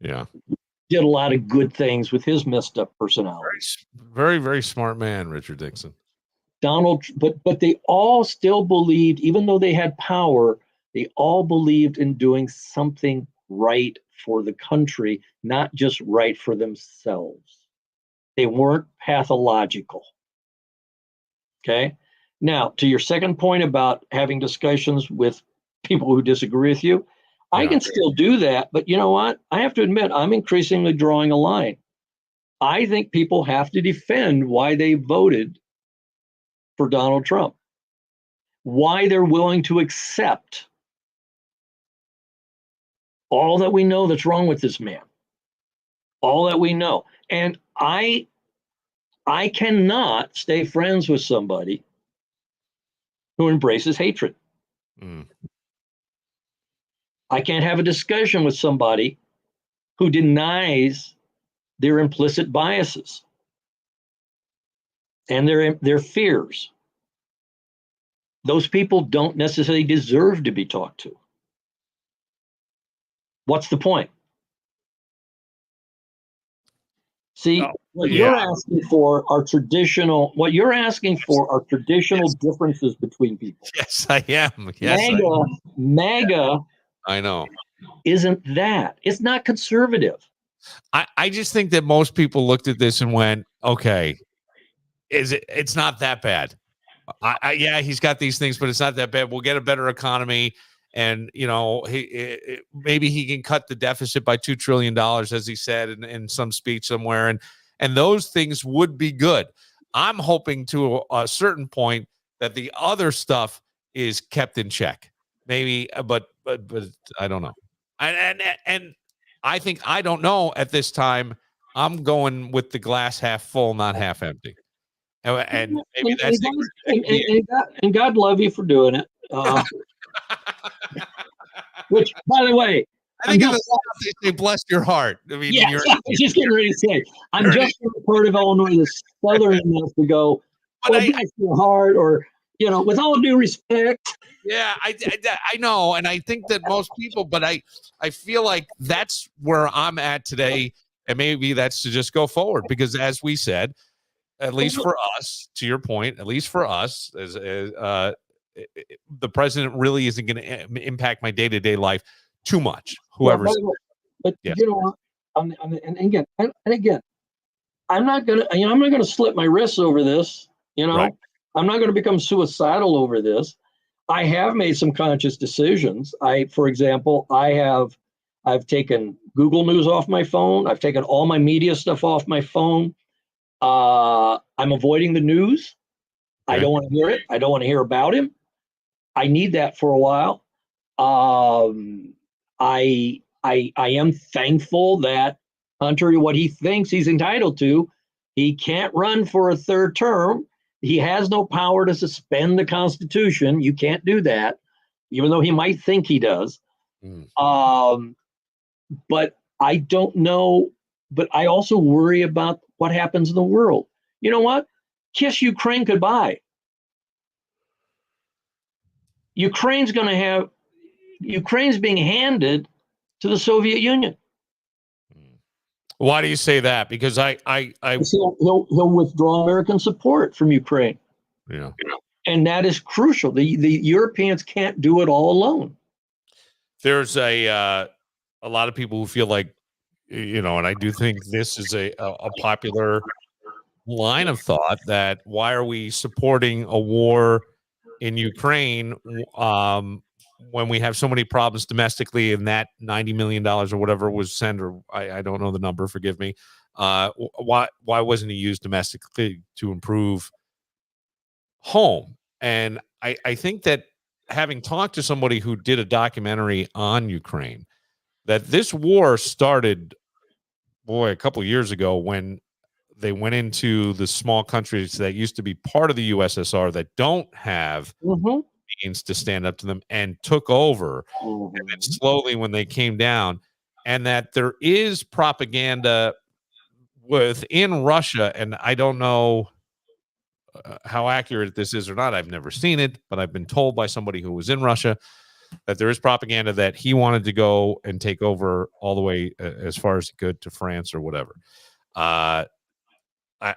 did a lot of good things with his messed up personality. Very, very smart man, Richard Nixon. But they all still believed, even though they had power, they all believed in doing something right for the country, not just right for themselves. They weren't pathological. Okay. Now, to your second point about having discussions with people who disagree with you, I can still do that. But you know what? I have to admit, I'm increasingly drawing a line. I think people have to defend why they voted for Donald Trump, why they're willing to accept all that we know that's wrong with this man, all that we know. And I cannot stay friends with somebody who embraces hatred. I can't have a discussion with somebody who denies their implicit biases and their fears. Those people don't necessarily deserve to be talked to. What's the point? See, what you're asking for are traditional differences between people. Yes, I am. Yes, MAGA I know. Isn't that? It's not conservative. I just think that most people looked at this and went, okay, it's not that bad. Yeah, he's got these things, but it's not that bad. We'll get a better economy. And, maybe he can cut the deficit by $2 trillion, as he said in some speech somewhere. And those things would be good. I'm hoping to a certain point that the other stuff is kept in check. Maybe, but I don't know. And I think I don't know at this time. I'm going with the glass half full, not half empty. And maybe that's and God love you for doing it. Which, by the way, I think they bless your heart. I mean, I was just getting ready to say, I'm just from the part of Illinois that's southern enough to go, bless your heart, or with all due respect. Yeah, I know, and I think that most people, but I feel like that's where I'm at today, and maybe that's to just go forward, because as we said, at least for us, to your point, at least for us, as the president really isn't going to impact my day-to-day life too much. Whoever's, but yes. And again, I'm not gonna slip my wrists over this. Right. I'm not going to become suicidal over this. I have made some conscious decisions. For example, I've taken Google News off my phone. I've taken all my media stuff off my phone. I'm avoiding the news. Okay. I don't want to hear it. I don't want to hear about him. I need that for a while. I am thankful that Hunter, what he thinks he's entitled to, he can't run for a third term. He has no power to suspend the Constitution. You can't do that, even though he might think he does. But I don't know. But I also worry about what happens in the world. You know what? Kiss Ukraine goodbye. Ukraine's going to have, Ukraine's being handed to the Soviet Union. Why do you say that? Because I He'll withdraw American support from Ukraine. Yeah. And that is crucial. The Europeans can't do it all alone. There's a lot of people who feel like, and I do think this is a popular line of thought, that why are we supporting a war in Ukraine when we have so many problems domestically, and that $90 million or whatever was sent, or I don't know the number, forgive me. Why wasn't he used domestically to improve home? And I think that, having talked to somebody who did a documentary on Ukraine, that this war started, a couple of years ago, when they went into the small countries that used to be part of the USSR that don't have means to stand up to them, and took over. And then slowly, when they came down, and that there is propaganda within Russia, and I don't know how accurate this is or not. I've never seen it, but I've been told by somebody who was in Russia that there is propaganda that he wanted to go and take over all the way as far as he could to France or whatever. I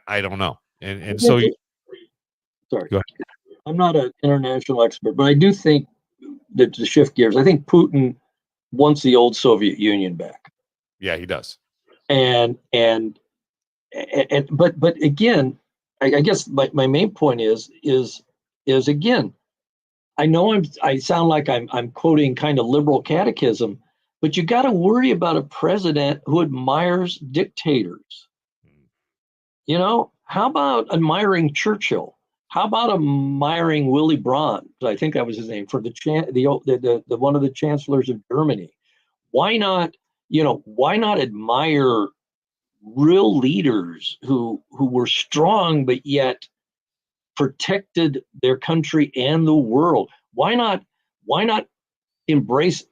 don't know. And so sorry, go ahead. I'm not an international expert, but I do think that, to shift gears, I think Putin wants the old Soviet Union back. Yeah, he does. But again, I guess my main point is again, I know I sound like I'm quoting kind of liberal catechism, but you got to worry about a president who admires dictators. How about admiring Churchill? How about admiring Willy Brandt? I think that was his name, for the one of the chancellors of Germany. Why not admire real leaders who were strong but yet protected their country and the world? Why not embrace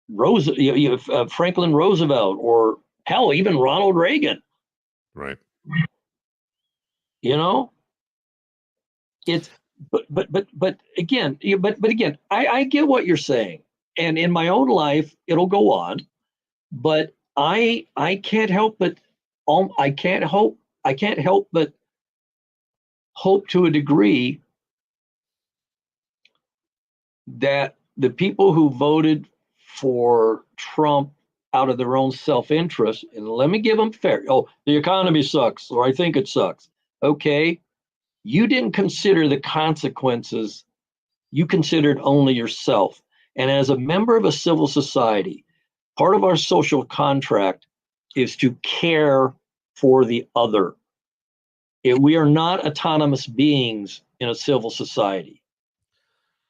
Franklin Roosevelt, or hell, even Ronald Reagan? Right. It's but again, I get what you're saying, and in my own life it'll go on, but I can't help but hope to a degree that the people who voted for Trump out of their own self-interest, and let me give them fair. Oh, the economy sucks, or I think it sucks. Okay, you didn't consider the consequences. You considered only yourself. And as a member of a civil society, part of our social contract is to care for the other. We are not autonomous beings in a civil society.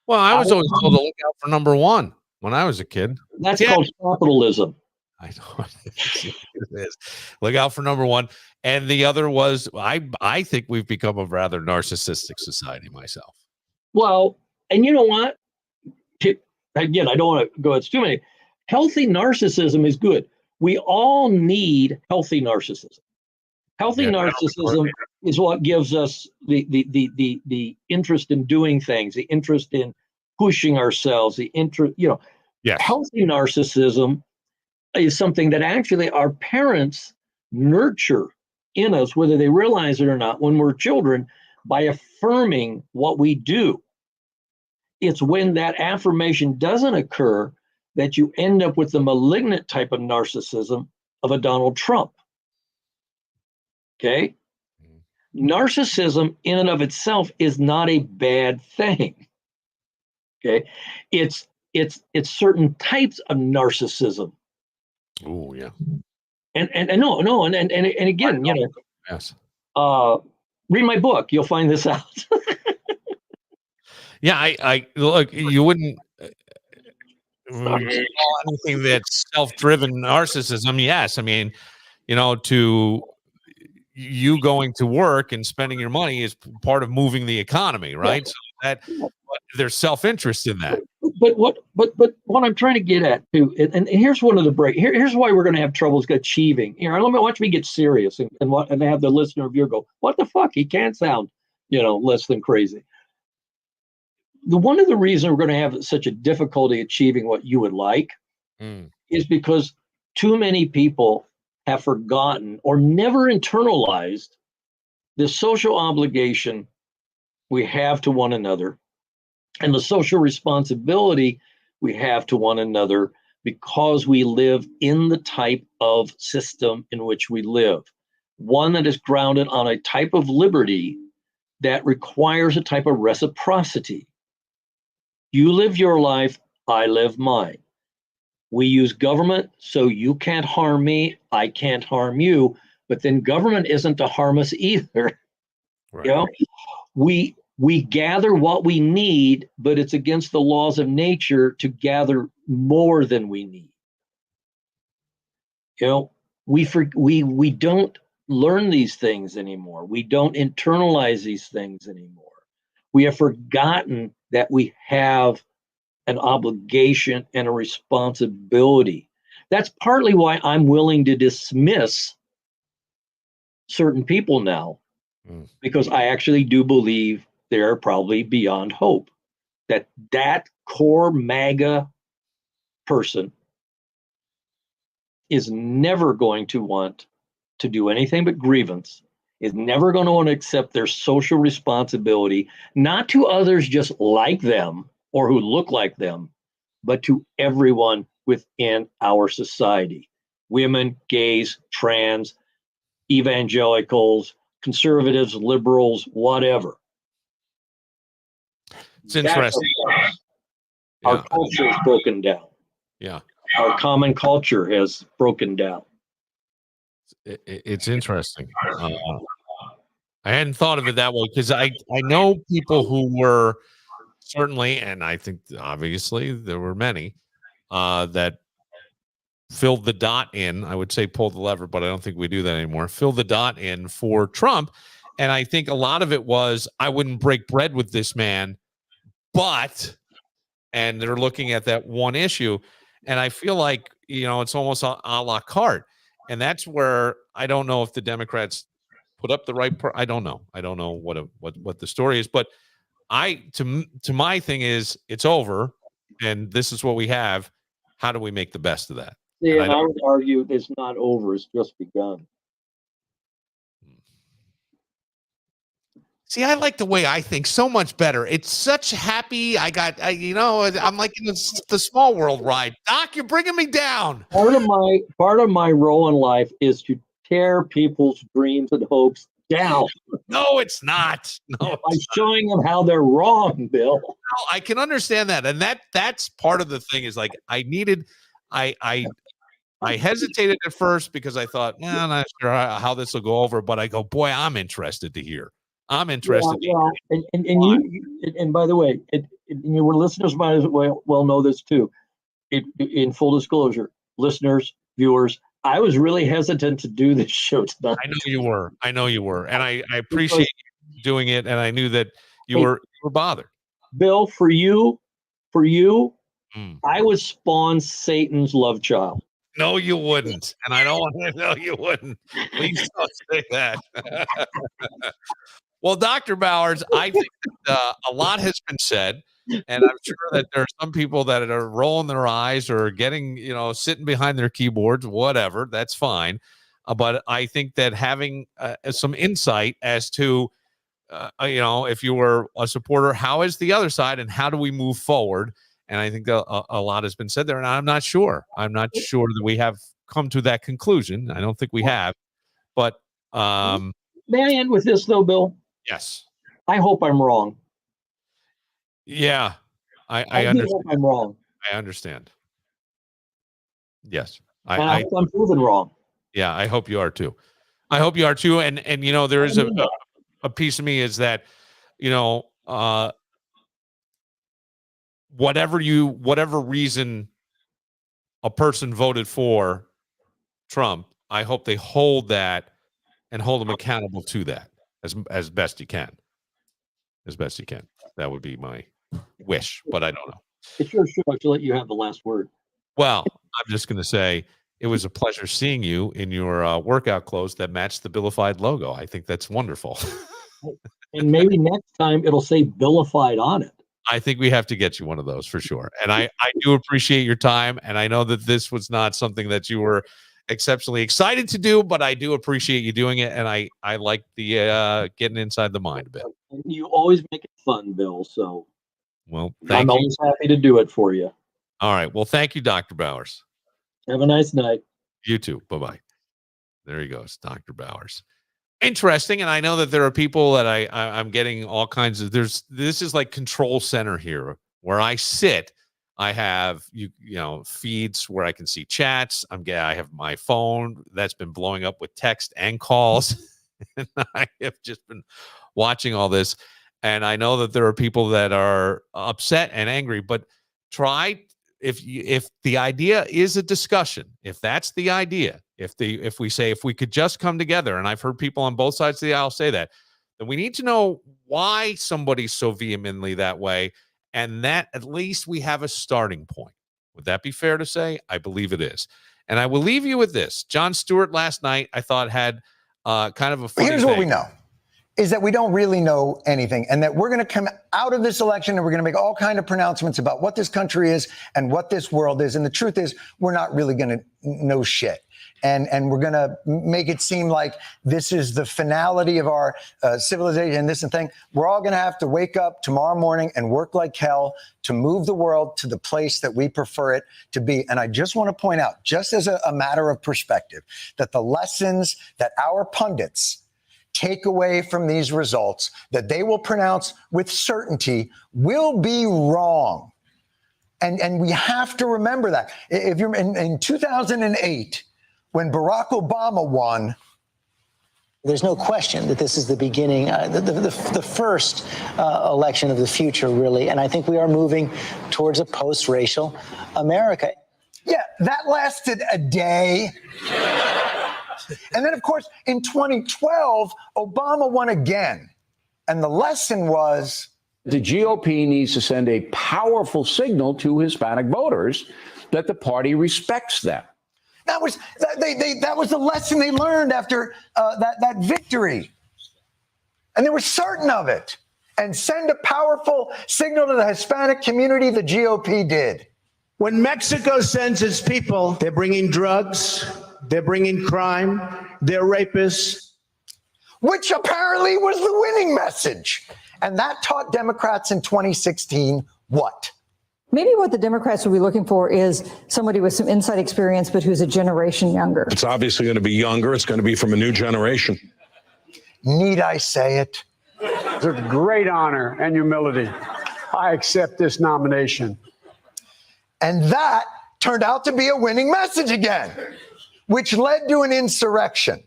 Well, I was always told to look out for number one when I was a kid. That's called capitalism. I know it is. Look out for number one. And the other was, I think we've become a rather narcissistic society myself. Well, and you know what? Again, I don't want to go into too many. Healthy narcissism is good. We all need healthy narcissism. Healthy narcissism is what gives us the interest in doing things, the interest in pushing ourselves, the interest, Yes. Healthy narcissism is something that actually our parents nurture in us, whether they realize it or not, when we're children, by affirming what we do. It's when that affirmation doesn't occur that you end up with the malignant type of narcissism of a Donald Trump. Okay? Narcissism in and of itself is not a bad thing. Okay? It's certain types of narcissism. Oh, yeah. And again, Yes. Read my book, you'll find this out. Yeah, I look, you wouldn't call anything that's self-driven narcissism. Yes. I mean, to you going to work and spending your money is part of moving the economy, right? Yeah. So that there's self-interest in that. But what I'm trying to get at too, and here's one of the break. Here's why we're going to have troubles achieving. Watch me get serious and have the listener viewer go, "What the fuck? He can't sound, less than crazy." one of the reasons we're going to have such a difficulty achieving what you would like is because too many people have forgotten or never internalized the social obligation we have to one another and the social responsibility we have to one another because we live in the type of system in which we live, one that is grounded on a type of liberty that requires a type of reciprocity. You live your life, I live mine. We use government so you can't harm me, I can't harm you, but then government isn't to harm us either. Right. You know, we gather what we need, but it's against the laws of nature to gather more than we need. You know, we don't learn these things anymore. We don't internalize these things anymore. We have forgotten that we have an obligation and a responsibility. That's partly why I'm willing to dismiss certain people now, because I actually do believe they're probably beyond hope. That core MAGA person is never going to want to do anything but grievance, is never going to want to accept their social responsibility, not to others just like them or who look like them, but to everyone within our society. Women, gays, trans, evangelicals, conservatives, liberals, whatever. It's interesting. Our culture is broken down. Yeah. Our common culture has broken down. It's interesting. I hadn't thought of it that way because I know people who were certainly, and I think obviously there were many that filled the dot in. I would say pull the lever, but I don't think we do that anymore. Fill the dot in for Trump. And I think a lot of it was, I wouldn't break bread with this man, but, and they're looking at that one issue. And I feel like, it's almost a la carte. And that's where I don't know if the Democrats put up the right, I don't know. I don't know what the story is, but to my thing is, it's over and this is what we have. How do we make the best of that? Yeah, and I would argue it's not over, it's just begun. See, I like the way I think so much better. It's such happy. I'm like in the small world ride. Doc, you're bringing me down. Part of my role in life is to tear people's dreams and hopes down. No, it's not. No, by showing them how they're wrong, Bill. No, I can understand that, and that's part of the thing. Is like I hesitated at first because I thought, I'm not sure how this will go over, but I go, boy, I'm interested to hear. I'm interested. Yeah. And by the way, your listeners might as well know this too. In full disclosure, listeners, viewers, I was really hesitant to do this show tonight. I know you were, and I appreciate you doing it, and I knew that you were bothered. Bill, for you, I would spawn Satan's love child. No, you wouldn't, and I don't want to know you wouldn't. Please don't say that. Well, Dr. Bowers, I think that, a lot has been said, and I'm sure that there are some people that are rolling their eyes or getting, sitting behind their keyboards, whatever. That's fine. But I think that having some insight as to, if you were a supporter, how is the other side and how do we move forward? And I think a lot has been said there, and I'm not sure. I'm not sure that we have come to that conclusion. I don't think we have. But may I end with this, though, Bill? Yes. I hope I'm wrong. Yeah, I understand. Hope I'm wrong. I understand. Yes, I hope I'm proven wrong. Yeah, I hope you are too. I hope you are too. And there is a piece of me is that, whatever reason a person voted for Trump, I hope they hold that and hold them accountable to that as best you can. As best you can. That would be my wish, but I don't know. It's your show to let you have the last word. Well, I'm just going to say it was a pleasure seeing you in your workout clothes that match the Billified logo. I think that's wonderful. And maybe next time it'll say Billified on it. I think we have to get you one of those for sure. And I do appreciate your time. And I know that this was not something that you were exceptionally excited to do, but I do appreciate you doing it. And I like the getting inside the mind a bit. You always make it fun, Bill. So Well, I'm thank you. always happy to do it for you. All right. Well, thank you, Dr. Bowers. Have a nice night. You too. Bye-bye. There he goes, Dr. Bowers. Interesting. And I know that there are people that I'm getting all kinds of, this is like control center here where I sit. I have you know feeds where I can see chats. I have my phone that's been blowing up with text and calls. And I have just been watching all this. And I know that there are people that are upset and angry, but try if the idea is a discussion, if that's the idea, if we say if we could just come together, and I've heard people on both sides of the aisle say that, then we need to know why somebody's so vehemently that way, and that at least we have a starting point. Would that be fair to say? I believe it is. And I will leave you with this. Jon Stewart last night, I thought, had kind of a funny Here's thing. what we know. Is that we don't really know anything, and that we're going to come out of this election and we're going to make all kinds of pronouncements about what this country is and what this world is. And the truth is, we're not really going to know shit. And we're going to make it seem like this is the finality of our civilization and this and thing. We're all going to have to wake up tomorrow morning and work like hell to move the world to the place that we prefer it to be. And I just want to point out, just as a matter of perspective, that the lessons that our pundits take away from these results that they will pronounce with certainty will be wrong. And we have to remember that. If you're in 2008, when Barack Obama won, there's no question that this is the beginning, the first election of the future, really. And I think we are moving towards a post-racial America. Yeah, that lasted a day. And then, of course, in 2012, Obama won again. And the lesson was, the GOP needs to send a powerful signal to Hispanic voters that the party respects them. that was the lesson they learned after that victory. And they were certain of it. And send a powerful signal to the Hispanic community, the GOP did. When Mexico sends its people, they're bringing drugs, they're bringing crime, they're rapists. Which apparently was the winning message. And that taught Democrats in 2016 what? Maybe what the Democrats will be looking for is somebody with some inside experience, but who's a generation younger. It's obviously going to be younger. It's going to be from a new generation. Need I say it? It's a great honor and humility. I accept this nomination. And that turned out to be a winning message again, which led to an insurrection.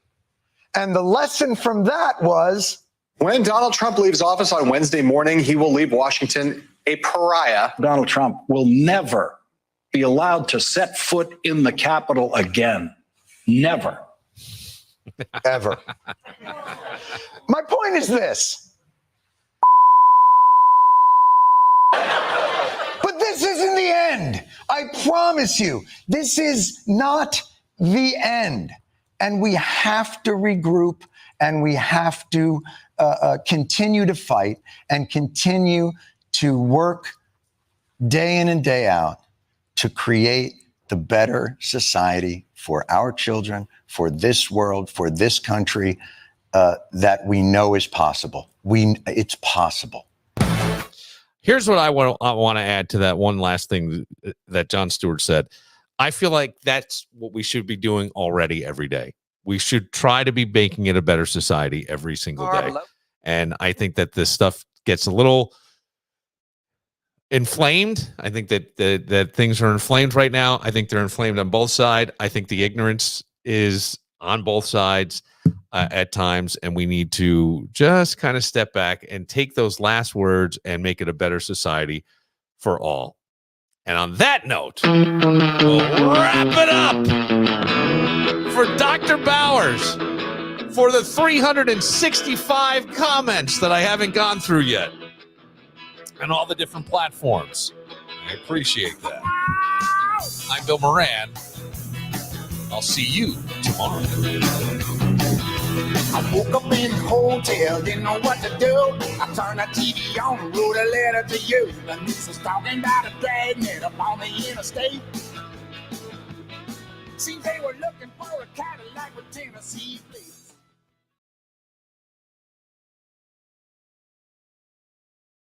And the lesson from that was, when Donald Trump leaves office on Wednesday morning, he will leave Washington a pariah. Donald Trump will never be allowed to set foot in the Capitol again. Never. Ever. My point is this. But this isn't the end. I promise you, this is not the end. And we have to regroup, and we have to continue to fight and continue to work day in and day out to create the better society for our children, for this world, for this country, that we know is possible. It's possible. Here's what I want to add to that one last thing that Jon Stewart said. I feel like that's what we should be doing already every day. We should try to be making it a better society every single day. And I think that this stuff gets a little inflamed. I think that things are inflamed right now. I think they're inflamed on both sides. I think the ignorance is on both sides at times, and we need to just kind of step back and take those last words and make it a better society for all. And on that note, we'll wrap it up for Dr. Bowers for the 365 comments that I haven't gone through yet and all the different platforms. I appreciate that. I'm Bill Moran. I'll see you tomorrow. I woke up in the hotel, didn't know what to do. I turned the TV on and wrote a letter to you. The news was talking about a dragnet up on the interstate. Seems they were looking for a Cadillac with Tennessee plate.